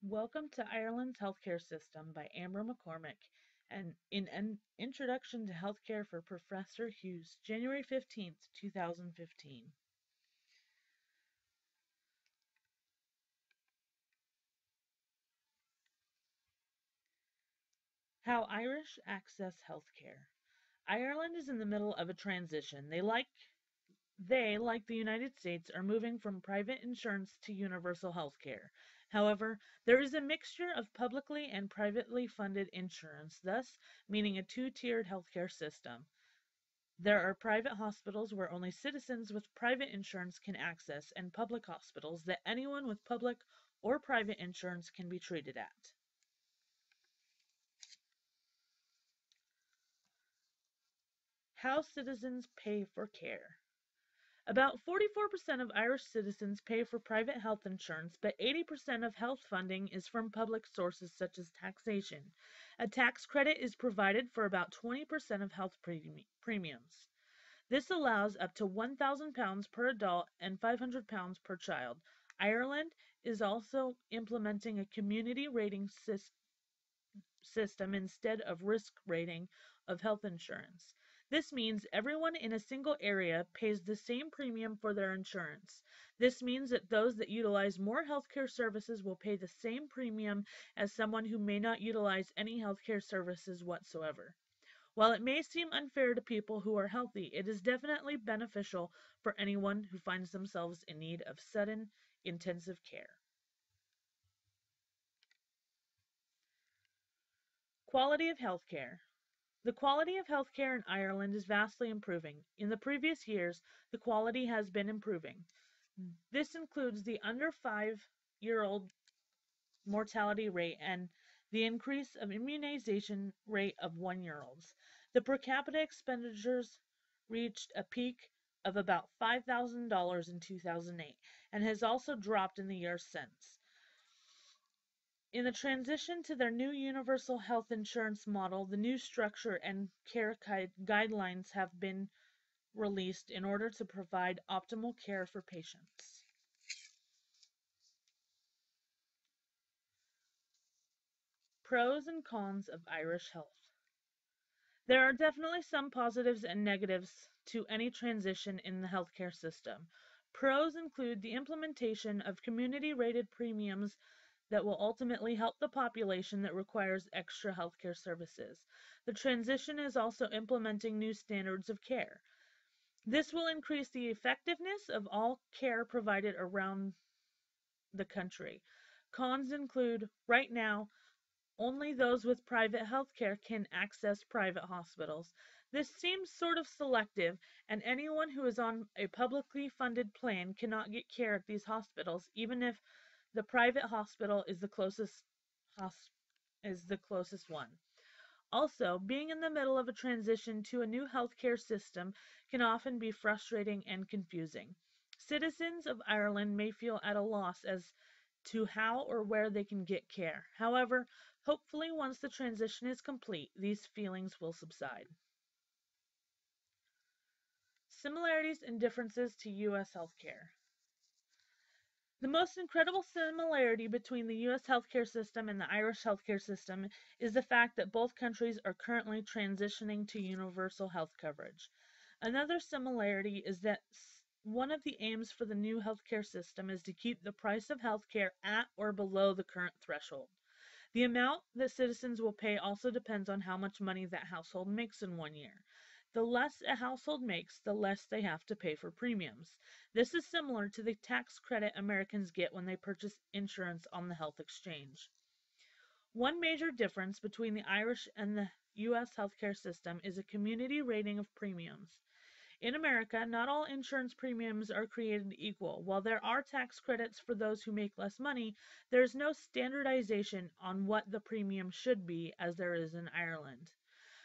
Welcome to Ireland's Healthcare System by Amber McCormick, and in an Introduction to Healthcare for Professor Hughes, January 15th, 2015. How Irish Access Healthcare. Ireland is in the middle of a transition. Like the United States, are moving from private insurance to universal health care. However, there is a mixture of publicly and privately funded insurance, thus meaning a two-tiered healthcare system. There are private hospitals where only citizens with private insurance can access, and public hospitals that anyone with public or private insurance can be treated at. How citizens pay for care. About 44% of Irish citizens pay for private health insurance, but 80% of health funding is from public sources such as taxation. A tax credit is provided for about 20% of health premiums. This allows up to £1,000 per adult and £500 per child. Ireland is also implementing a community rating system instead of risk rating of health insurance. This means everyone in a single area pays the same premium for their insurance. This means that those that utilize more healthcare services will pay the same premium as someone who may not utilize any healthcare services whatsoever. While it may seem unfair to people who are healthy, it is definitely beneficial for anyone who finds themselves in need of sudden, intensive care. Quality of healthcare. The quality of healthcare in Ireland is vastly improving. In the previous years, the quality has been improving. This includes the under 5-year-old mortality rate and the increase of immunization rate of 1-year-olds. The per capita expenditures reached a peak of about $5,000 in 2008 and has also dropped in the years since. In the transition to their new universal health insurance model, the new structure and care guidelines have been released in order to provide optimal care for patients. Pros and cons of Irish health. There are definitely some positives and negatives to any transition in the healthcare system. Pros include the implementation of community rated premiums that will ultimately help the population that requires extra healthcare services. The transition is also implementing new standards of care. This will increase the effectiveness of all care provided around the country. Cons include, right now, only those with private health care can access private hospitals. This seems sort of selective, and anyone who is on a publicly funded plan cannot get care at these hospitals, even if the private hospital is the closest one. Also, being in the middle of a transition to a new healthcare system can often be frustrating and confusing. Citizens of Ireland may feel at a loss as to how or where they can get care. However, hopefully once the transition is complete, these feelings will subside. Similarities and differences to U.S. healthcare. The most incredible similarity between the US healthcare system and the Irish healthcare system is the fact that both countries are currently transitioning to universal health coverage. Another similarity is that one of the aims for the new healthcare system is to keep the price of healthcare at or below the current threshold. The amount that citizens will pay also depends on how much money that household makes in one year. The less a household makes, the less they have to pay for premiums. This is similar to the tax credit Americans get when they purchase insurance on the health exchange. One major difference between the Irish and the U.S. healthcare system is a community rating of premiums. In America, not all insurance premiums are created equal. While there are tax credits for those who make less money, there is no standardization on what the premium should be as there is in Ireland.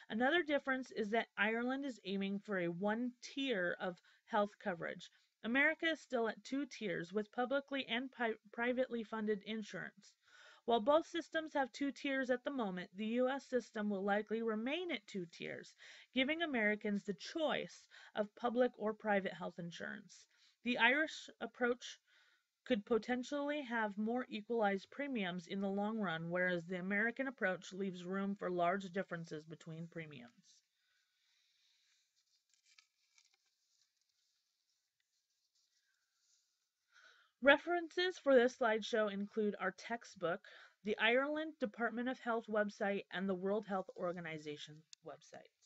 Another difference is that Ireland is aiming for a one tier of health coverage. America is still at two tiers with publicly and privately funded insurance. While both systems have two tiers at the moment, the U.S. system will likely remain at two tiers, giving Americans the choice of public or private health insurance. The Irish approach could potentially have more equalized premiums in the long run, whereas the American approach leaves room for large differences between premiums. References for this slideshow include our textbook, the Ireland Department of Health website, and the World Health Organization website.